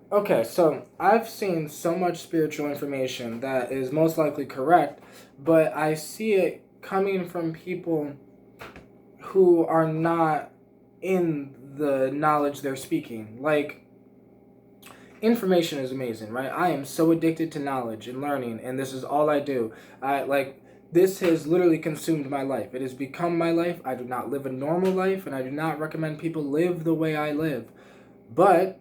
Okay, so I've seen so much spiritual information that is most likely correct, but I see it coming from people who are not in the knowledge they're speaking. Like, information is amazing, right? I am so addicted to knowledge and learning, and this is all I do. This has literally consumed my life. It has become my life. I do not live a normal life, and I do not recommend people live the way I live. But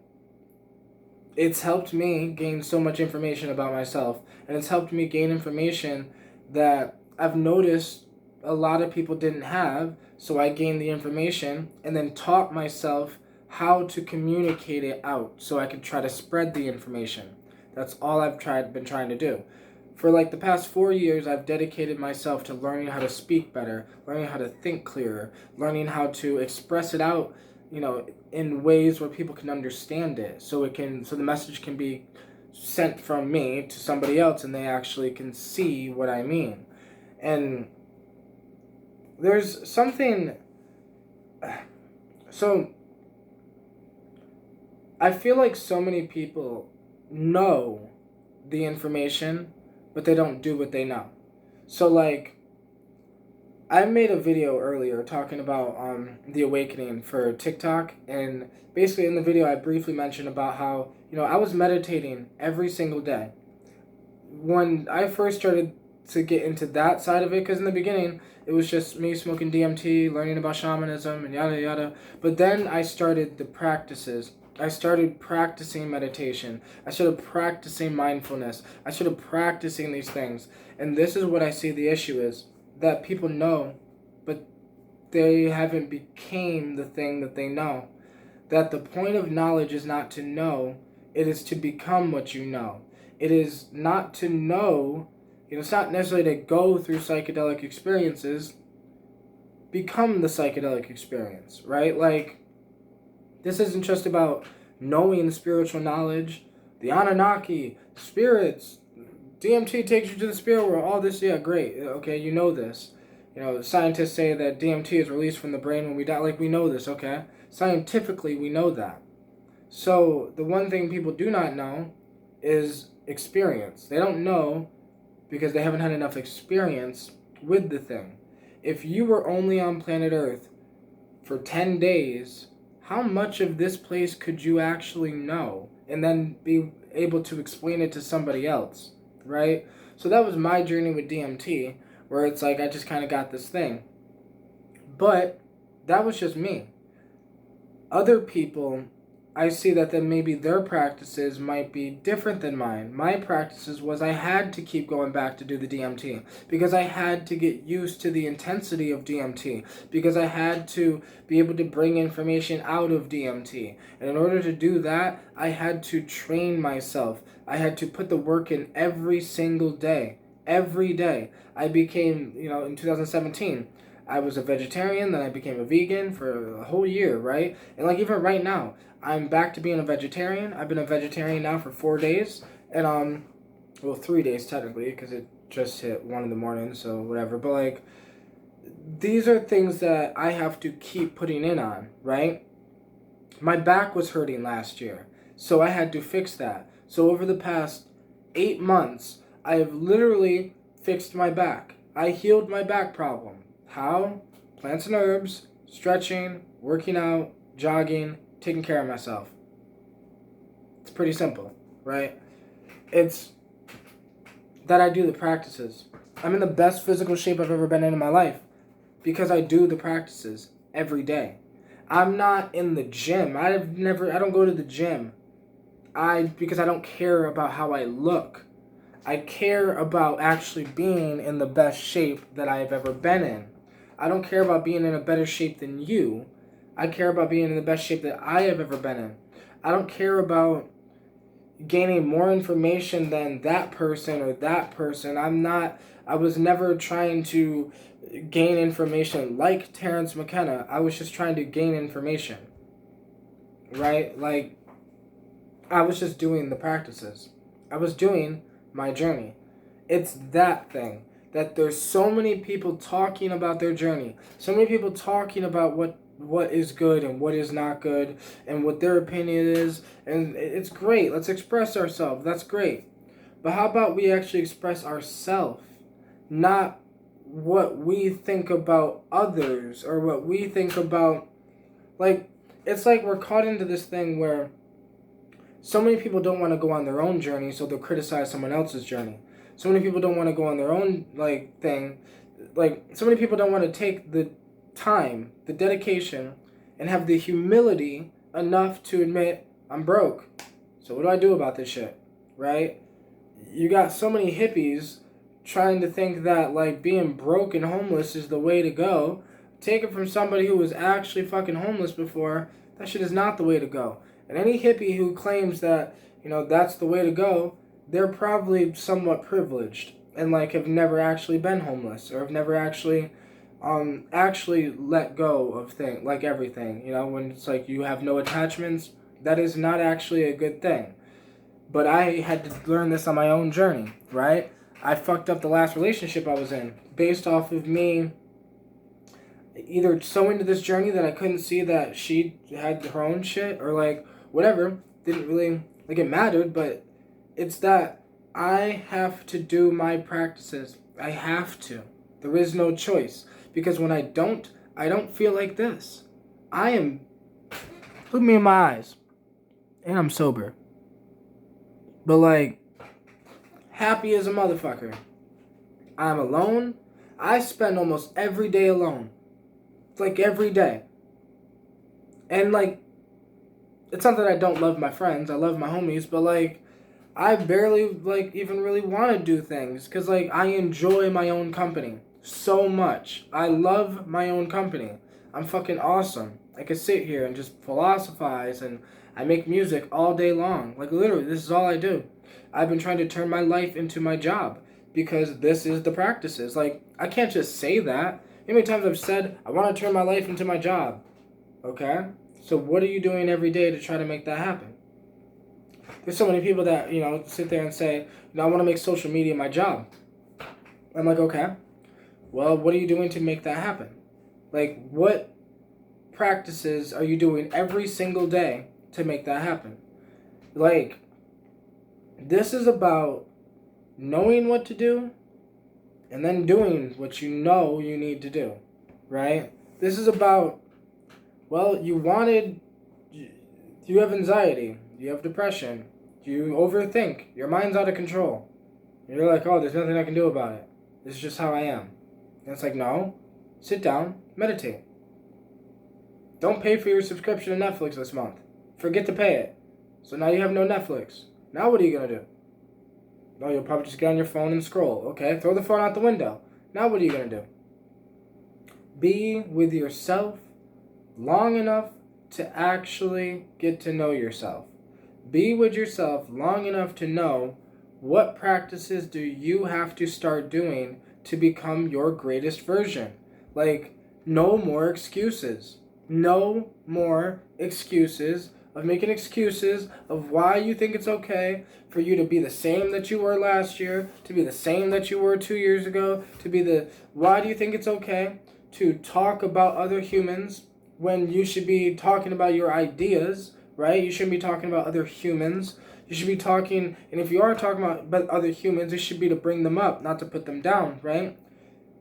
it's helped me gain so much information about myself, and it's helped me gain information that I've noticed a lot of people didn't have. So I gained the information and then taught myself how to communicate it out so I could try to spread the information. That's all been trying to do. For like the past 4 years, I've dedicated myself to learning how to speak better, learning how to think clearer, learning how to express it out, in ways where people can understand it, so the message can be sent from me to somebody else, and they actually can see what I mean. And there's something. So I feel like so many people know the information, but they don't do what they know. So like I made a video earlier talking about the awakening for TikTok, and basically in the video I briefly mentioned about how I was meditating every single day. When I first started to get into that side of it, because in the beginning it was just me smoking DMT, learning about shamanism and yada yada. But then I started the practices. I started practicing meditation. I started practicing mindfulness. I started practicing these things. And this is what I see the issue is, that people know, but they haven't became the thing that they know. That the point of knowledge is not to know, it is to become what you know. It is not to know, it's not necessarily to go through psychedelic experiences, become the psychedelic experience, right? Like, this isn't just about knowing spiritual knowledge, the Anunnaki, spirits, DMT takes you to the spirit world, all this, yeah, great, okay, you know this. Scientists say that DMT is released from the brain when we die, like, we know this, okay? Scientifically, we know that. So, the one thing people do not know is experience. They don't know because they haven't had enough experience with the thing. If you were only on planet Earth for 10 days, how much of this place could you actually know and then be able to explain it to somebody else, right? So that was my journey with DMT, where it's like I just kind of got this thing. But that was just me. Other people, I see that then maybe their practices might be different than mine. My practices was I had to keep going back to do the DMT because I had to get used to the intensity of DMT, because I had to be able to bring information out of DMT. And in order to do that, I had to train myself. I had to put the work in every single day. Every day. I became, in 2017, I was a vegetarian, then I became a vegan for a whole year, right? And like even right now, I'm back to being a vegetarian. I've been a vegetarian now for 4 days, and well, 3 days technically, because it just hit 1 in the morning, so whatever. But like, these are things that I have to keep putting in on, right? My back was hurting last year, so I had to fix that. So over the past 8 months, I have literally fixed my back. I healed my back problem. How? Plants and herbs, stretching, working out, jogging, taking care of myself. It's pretty simple, right? It's that I do the practices. I'm in the best physical shape I've ever been in my life because I do the practices every day. I'm not in the gym. I don't go to the gym. Because I don't care about how I look. I care about actually being in the best shape that I've ever been in. I don't care about being in a better shape than you. I care about being in the best shape that I have ever been in. I don't care about gaining more information than that person or that person. I was never trying to gain information like Terrence McKenna. I was just trying to gain information, right? Like, I was just doing the practices. I was doing my journey. It's that thing that there's so many people talking about their journey. So many people talking about what what is good and what is not good and what their opinion is, and it's great. Let's express ourselves. That's great. But how about we actually express ourselves, not what we think about others or what we think about, like, it's like we're caught into this thing where so many people don't want to go on their own journey, so they'll criticize someone else's journey. So many people don't want to go on their own thing. Like, so many people don't want to take the time, the dedication, and have the humility enough to admit, I'm broke. So what do I do about this shit? Right? You got so many hippies trying to think that, like, being broke and homeless is the way to go. Take it from somebody who was actually fucking homeless before. That shit is not the way to go. And any hippie who claims that, that's the way to go, they're probably somewhat privileged and, like, have never actually been homeless or have never actually let go of things, like everything. When it's like you have no attachments, that is not actually a good thing. But I had to learn this on my own journey, right? I fucked up the last relationship I was in based off of me either so into this journey that I couldn't see that she had her own shit or, like, whatever. Didn't really, like, it mattered, but it's that I have to do my practices. I have to. There is no choice. Because when I don't feel like this. Look me in my eyes. And I'm sober. But, like, happy as a motherfucker. I'm alone. I spend almost every day alone. Like, every day. And, like, it's not that I don't love my friends. I love my homies. But, like, I barely, like, even really want to do things. Because, like, I enjoy my own company so much. I love my own company. I'm fucking awesome. I could sit here and just philosophize, and I make music all day long. Like, literally, this is all I do. I've been trying to turn my life into my job because this is the practices. Like, I can't just say that. How many times I've said, I want to turn my life into my job. Okay? So what are you doing every day to try to make that happen? There's so many people that, sit there and say, I want to make social media my job. I'm like, okay. Well, what are you doing to make that happen? Like, what practices are you doing every single day to make that happen? Like, this is about knowing what to do and then doing what you know you need to do, right? This is about, well, you have anxiety, you have depression, you overthink, your mind's out of control. You're like, oh, there's nothing I can do about it. This is just how I am. And it's like, no, sit down, meditate. Don't pay for your subscription to Netflix this month. Forget to pay it. So now you have no Netflix. Now what are you going to do? No, you'll probably just get on your phone and scroll. Okay, throw the phone out the window. Now what are you going to do? Be with yourself long enough to actually get to know yourself. Be with yourself long enough to know what practices do you have to start doing to become your greatest version. Like, no more excuses. No more excuses of making excuses of why you think it's okay for you to be the same that you were last year, to be the same that you were 2 years ago, why do you think it's okay to talk about other humans when you should be talking about your ideas, right? You shouldn't be talking about other humans. You should be talking, and if you are talking about other humans, it should be to bring them up, not to put them down, right?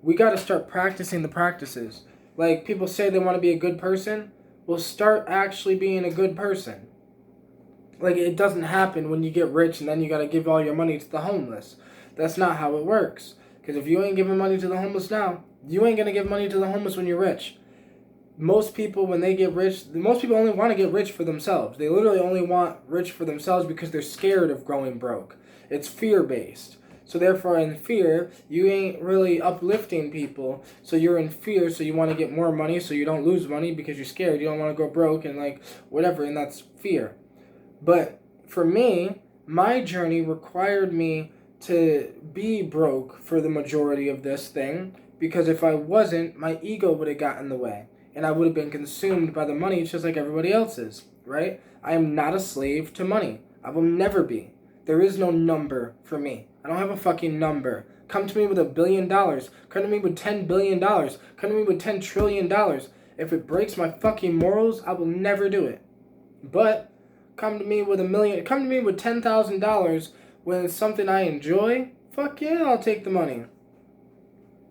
We got to start practicing the practices. Like, people say they want to be a good person. Well, start actually being a good person. Like, it doesn't happen when you get rich and then you got to give all your money to the homeless. That's not how it works. Because if you ain't giving money to the homeless now, you ain't going to give money to the homeless when you're rich. Most people, when they get rich, most people only want to get rich for themselves. They literally only want rich for themselves because they're scared of growing broke. It's fear-based. So therefore, in fear, you ain't really uplifting people. So you're in fear, so you want to get more money so you don't lose money because you're scared. You don't want to go broke and, like, whatever, and that's fear. But for me, my journey required me to be broke for the majority of this thing, because if I wasn't, my ego would have gotten in the way. And I would have been consumed by the money just like everybody else is, right? I am not a slave to money. I will never be. There is no number for me. I don't have a fucking number. Come to me with $1 billion. Come to me with $10 billion. Come to me with $10 trillion. If it breaks my fucking morals, I will never do it. But come to me with $10,000 when it's something I enjoy, fuck yeah, I'll take the money.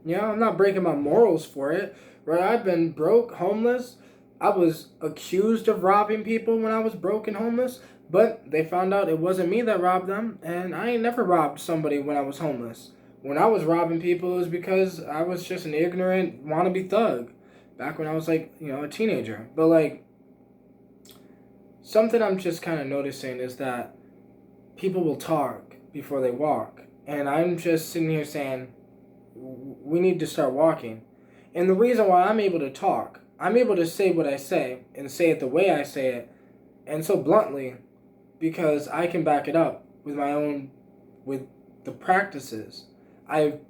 You know, I'm not breaking my morals for it, right? I've been broke, homeless. I was accused of robbing people when I was broke and homeless, but they found out it wasn't me that robbed them, and I ain't never robbed somebody when I was homeless. When I was robbing people, it was because I was just an ignorant wannabe thug back when I was like, you know, a teenager. But like, something I'm just kind of noticing is that people will talk before they walk, and I'm just sitting here saying, we need to start walking. And the reason why I'm able to talk, I'm able to say what I say and say it the way I say it, and so bluntly, because I can back it up with with the practices. I've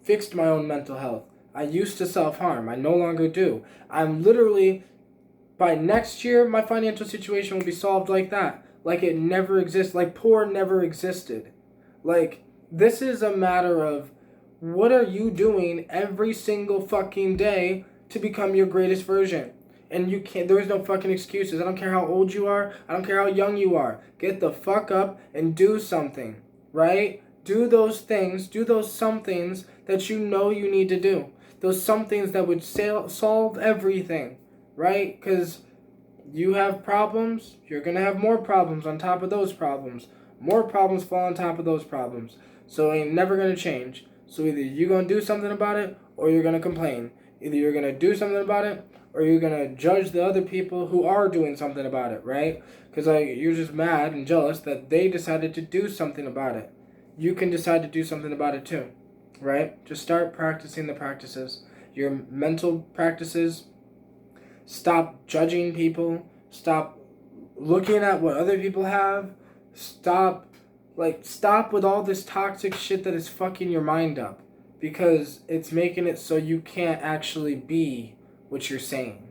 fixed my own mental health. I used to self-harm. I no longer do. I'm literally, by next year, my financial situation will be solved like that. Like it never exists. Like poor never existed. Like, this is a matter of, what are you doing every single fucking day to become your greatest version? And you can't, there is no fucking excuses. I don't care how old you are. I don't care how young you are. Get the fuck up and do something, right? Do those things, do those somethings that you know you need to do. Those somethings that would solve everything, right? Because you have problems, you're going to have more problems on top of those problems. More problems fall on top of those problems. So it ain't never going to change. So either you're going to do something about it or you're going to complain. Either you're going to do something about it or you're going to judge the other people who are doing something about it, right? Because like, you're just mad and jealous that they decided to do something about it. You can decide to do something about it too, right? Just start practicing the practices. Your mental practices. Stop judging people. Stop looking at what other people have. Stop with all this toxic shit that is fucking your mind up. Because it's making it so you can't actually be what you're saying.